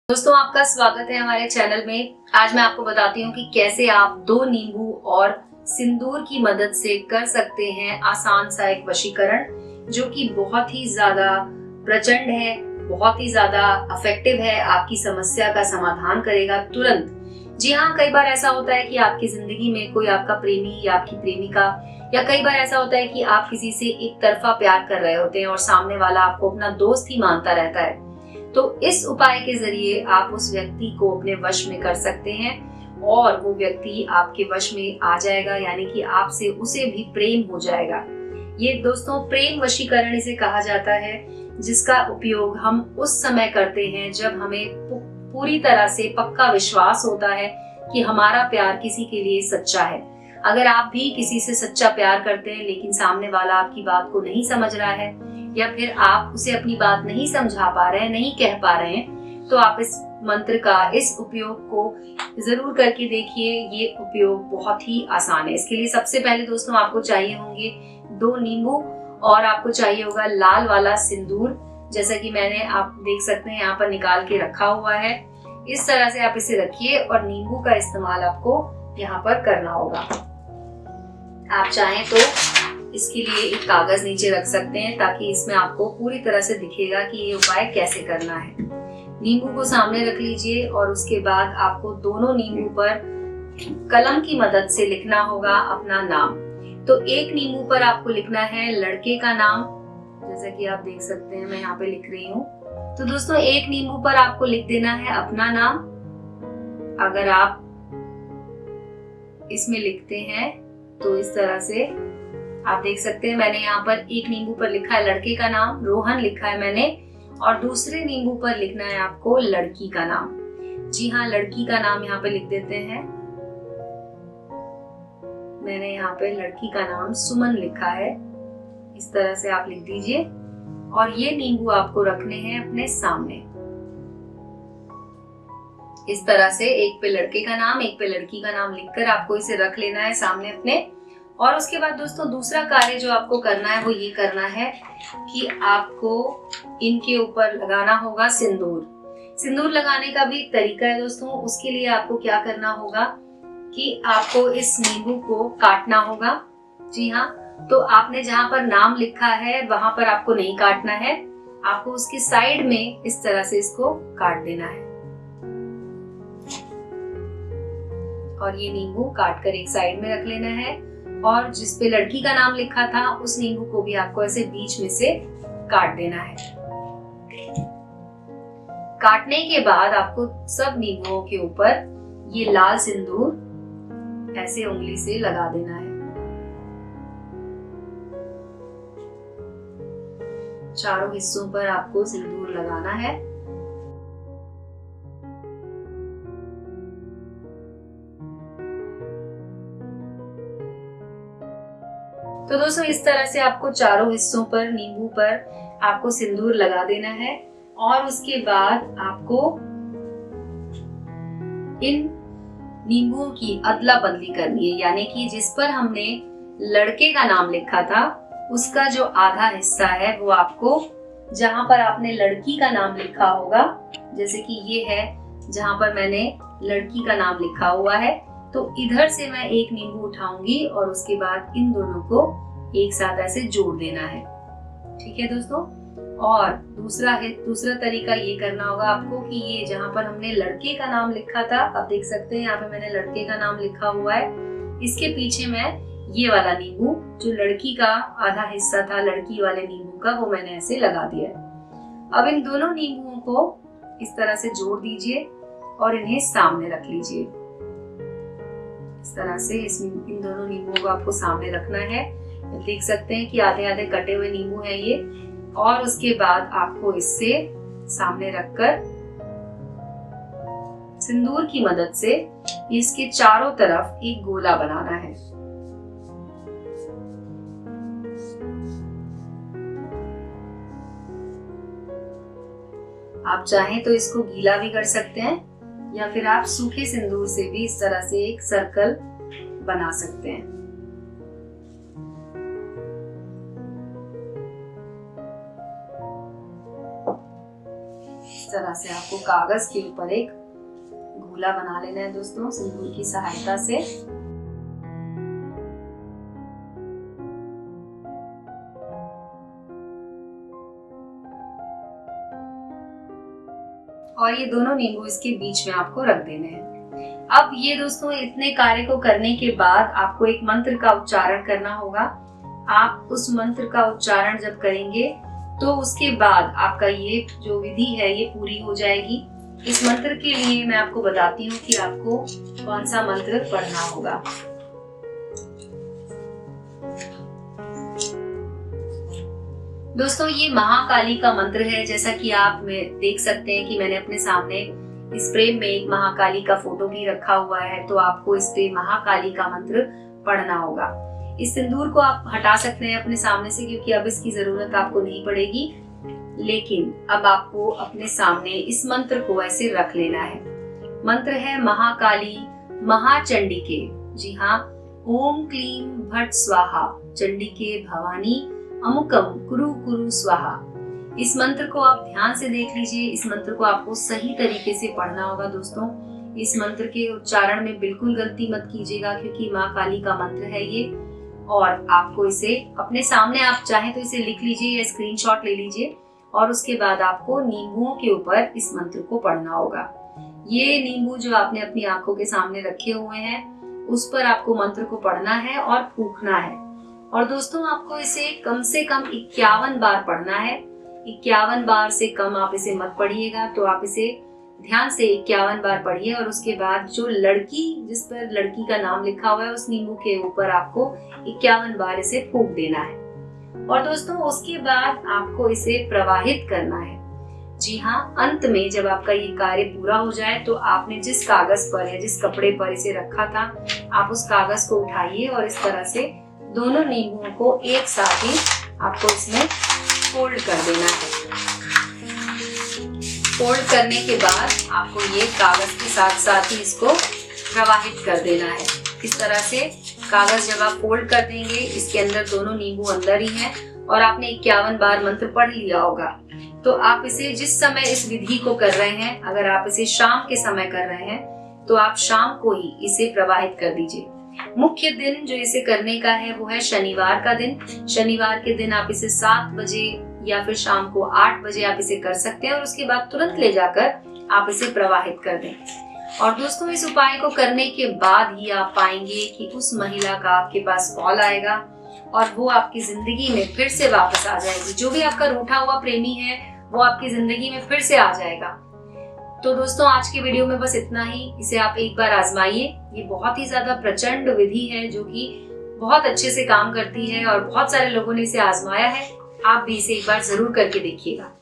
दोस्तों, आपका स्वागत है हमारे चैनल में। आज मैं आपको बताती हूँ कि कैसे आप 2 नींबू और सिंदूर की मदद से कर सकते हैं आसान सा एक वशीकरण, जो कि बहुत ही ज्यादा प्रचंड है, बहुत ही ज्यादा इफेक्टिव है, आपकी समस्या का समाधान करेगा तुरंत। जी हाँ, कई बार ऐसा होता है कि आपकी जिंदगी में कोई आपका प्रेमी या आपकी प्रेमिका, या कई बार ऐसा होता है कि आप किसी से एक तरफा प्यार कर रहे होते हैं और सामने वाला आपको अपना दोस्त ही मानता रहता है। तो इस उपाय के जरिए आप उस व्यक्ति को अपने वश में कर सकते हैं और वो व्यक्ति आपके वश में आ जाएगा, यानी कि आपसे उसे भी प्रेम हो जाएगा। ये दोस्तों प्रेम वशीकरण इसे कहा जाता है, जिसका उपयोग हम उस समय करते हैं जब हमें पूरी तरह से पक्का विश्वास होता है कि हमारा प्यार किसी के लिए सच्चा है। अगर आप भी किसी से सच्चा प्यार करते हैं लेकिन सामने वाला आपकी बात को नहीं समझ रहा है, या फिर आप उसे अपनी बात नहीं समझा पा रहे हैं, नहीं कह पा रहे हैं, तो आप इस मंत्र का, इस उपयोग को जरूर करके देखिए। ये उपयोग बहुत ही आसान है। इसके लिए सबसे पहले दोस्तों आपको चाहिए होंगे 2 नींबू और आपको चाहिए होगा लाल वाला सिंदूर, जैसा कि मैंने, आप देख सकते हैं, यहाँ पर निकाल के रखा हुआ है। इस तरह से आप इसे रखिए और नींबू का इस्तेमाल आपको यहाँ पर करना होगा। आप चाहें तो इसके लिए एक कागज नीचे रख सकते हैं, ताकि इसमें आपको पूरी तरह से दिखेगा कि ये उपाय कैसे करना है। नींबू को सामने रख लीजिए और उसके बाद आपको दोनों नींबू पर कलम की मदद से लिखना होगा अपना नाम। तो एक नींबू पर आपको लिखना है लड़के का नाम, जैसा कि आप देख सकते हैं, मैं यहाँ पे लिख रही हूँ। तो दोस्तों एक नींबू पर आपको लिख देना है अपना नाम। अगर आप इसमें लिखते हैं तो इस तरह से आप देख सकते हैं, मैंने यहाँ पर एक नींबू पर लिखा है लड़के का नाम, रोहन लिखा है मैंने, और दूसरे नींबू पर लिखना है आपको लड़की का नाम। जी हाँ, लड़की का नाम यहाँ पे लिख देते हैं। मैंने यहाँ पे लड़की का नाम सुमन लिखा है। इस तरह से आप लिख दीजिए और ये नींबू आपको रखने हैं अपने सामने। इस तरह से एक पे लड़के का नाम, एक पे लड़की का नाम लिखकर आपको इसे रख लेना है सामने अपने। और उसके बाद दोस्तों दूसरा कार्य जो आपको करना है वो ये करना है कि आपको इनके ऊपर लगाना होगा सिंदूर। सिंदूर लगाने का भी तरीका है दोस्तों। उसके लिए आपको क्या करना होगा कि आपको इस नींबू को काटना होगा। जी हाँ, तो आपने जहां पर नाम लिखा है वहां पर आपको नहीं काटना है, आपको उसकी साइड में इस तरह से इसको काट देना है। और ये नींबू काट कर एक साइड में रख लेना है, और जिस पे लड़की का नाम लिखा था उस नींबू को भी आपको ऐसे बीच में से काट देना है। काटने के बाद आपको सब नींबुओं के ऊपर ये लाल सिंदूर ऐसे उंगली से लगा देना है। चारों हिस्सों पर आपको सिंदूर लगाना है। तो दोस्तों इस तरह से आपको चारों हिस्सों पर, नींबू पर आपको सिंदूर लगा देना है। और उसके बाद आपको इन नींबुओं की अदला बदली करनी है, यानी कि जिस पर हमने लड़के का नाम लिखा था उसका जो आधा हिस्सा है वो आपको, जहां पर आपने लड़की का नाम लिखा होगा, जैसे कि ये है जहां पर मैंने लड़की का नाम लिखा हुआ है, तो इधर से मैं एक नींबू उठाऊंगी और उसके बाद इन दोनों को एक साथ ऐसे जोड़ देना है। ठीक है दोस्तों। और दूसरा तरीका ये करना होगा आपको कि ये जहां पर हमने लड़के का नाम लिखा था, आप देख सकते हैं यहाँ पे मैंने लड़के का नाम लिखा हुआ है, इसके पीछे मैं ये वाला नींबू, जो लड़की का आधा हिस्सा था लड़की वाले नींबू का, वो मैंने ऐसे लगा दिया है। अब इन दोनों नींबुओं को इस तरह से जोड़ दीजिए और इन्हें सामने रख लीजिए। इस तरह से इन दोनों नींबुओं को आपको सामने रखना है। देख सकते हैं कि आधे आधे कटे हुए नींबू हैं ये। और उसके बाद आपको इससे सामने रखकर सिंदूर की मदद से इसके चारों तरफ एक गोला बनाना है। आप चाहें तो इसको गीला भी कर सकते हैं, या फिर आप सूखे सिंदूर से भी इस तरह से एक सर्कल बना सकते हैं। इस तरह से आपको कागज के ऊपर एक गोला बना लेना है दोस्तों, सिंदूर की सहायता से। और ये दोनों नींबू इसके बीच में आपको रख देने हैं। अब ये दोस्तों इतने कार्य को करने के बाद आपको एक मंत्र का उच्चारण करना होगा। आप उस मंत्र का उच्चारण जब करेंगे तो उसके बाद आपका ये जो विधि है ये पूरी हो जाएगी। इस मंत्र के लिए मैं आपको बताती हूँ कि आपको कौन सा मंत्र पढ़ना होगा। दोस्तों ये महाकाली का मंत्र है। जैसा कि आप देख सकते हैं कि मैंने अपने सामने इस फ्रेम में एक महाकाली का फोटो भी रखा हुआ है, तो आपको इस पे महाकाली का मंत्र पढ़ना होगा। इस सिंदूर को आप हटा सकते हैं अपने सामने से, क्योंकि अब इसकी जरूरत आपको नहीं पड़ेगी। लेकिन अब आपको अपने सामने इस मंत्र को ऐसे रख लेना है। मंत्र है महाकाली महाचंडिके। जी हाँ, ओम क्लीम भट्ट स्वाहा चंडिके भवानी अमुकम कुरु कुरु स्वाहा। इस मंत्र को आप ध्यान से देख लीजिए। इस मंत्र को आपको सही तरीके से पढ़ना होगा दोस्तों। इस मंत्र के उच्चारण में बिल्कुल गलती मत कीजिएगा, क्योंकि माँ काली का मंत्र है ये। और आपको इसे अपने सामने, आप चाहें तो इसे लिख लीजिए या स्क्रीनशॉट ले लीजिए, और उसके बाद आपको नींबुओं के ऊपर इस मंत्र को पढ़ना होगा। ये नींबू जो आपने अपनी आंखों के सामने रखे हुए हैं, उस पर आपको मंत्र को पढ़ना है और फूंकना है। और दोस्तों आपको इसे कम से कम 51 बार पढ़ना है। 51 बार से कम आप इसे मत पढ़िएगा। तो आप इसे ध्यान से 51 बार पढ़िए, और उसके बाद जो लड़की, जिस पर लड़की का नाम लिखा हुआ है, उस नींबू के ऊपर आपको 51 बार इसे फूंक देना है। और दोस्तों उसके बाद आपको इसे प्रवाहित करना है। जी हाँ, अंत में जब आपका ये कार्य पूरा हो जाए तो आपने जिस कागज पर या जिस कपड़े पर इसे रखा था, आप उस कागज को उठाइए और इस तरह से दोनों नींबुओं को एक साथ ही आपको इसमें फोल्ड कर देना है। फोल्ड करने के बाद आपको ये कागज के साथ साथ ही इसको प्रवाहित कर देना है। इस तरह से कागज जब आप फोल्ड कर देंगे, इसके अंदर दोनों नींबू अंदर ही हैं, और आपने 51 बार मंत्र पढ़ लिया होगा। तो आप इसे जिस समय इस विधि को कर रहे हैं, अगर आप इसे शाम के समय कर रहे हैं तो आप शाम को ही इसे प्रवाहित कर दीजिए। मुख्य दिन जो इसे करने का है वो है शनिवार का दिन। शनिवार के दिन आप इसे 7 बजे या फिर शाम को 8 बजे आप इसे कर सकते हैं, और उसके बाद तुरंत ले जाकर आप इसे प्रवाहित कर दें। और दोस्तों इस उपाय को करने के बाद ही आप पाएंगे कि उस महिला का आपके पास कॉल आएगा और वो आपकी जिंदगी में फिर से वापस आ जाएगी। जो भी आपका रूठा हुआ प्रेमी है वो आपकी जिंदगी में फिर से आ जाएगा। तो दोस्तों आज की वीडियो में बस इतना ही। इसे आप एक बार आजमाइए। ये बहुत ही ज्यादा प्रचंड विधि है जो कि बहुत अच्छे से काम करती है, और बहुत सारे लोगों ने इसे आजमाया है। आप भी इसे एक बार जरूर करके देखिएगा।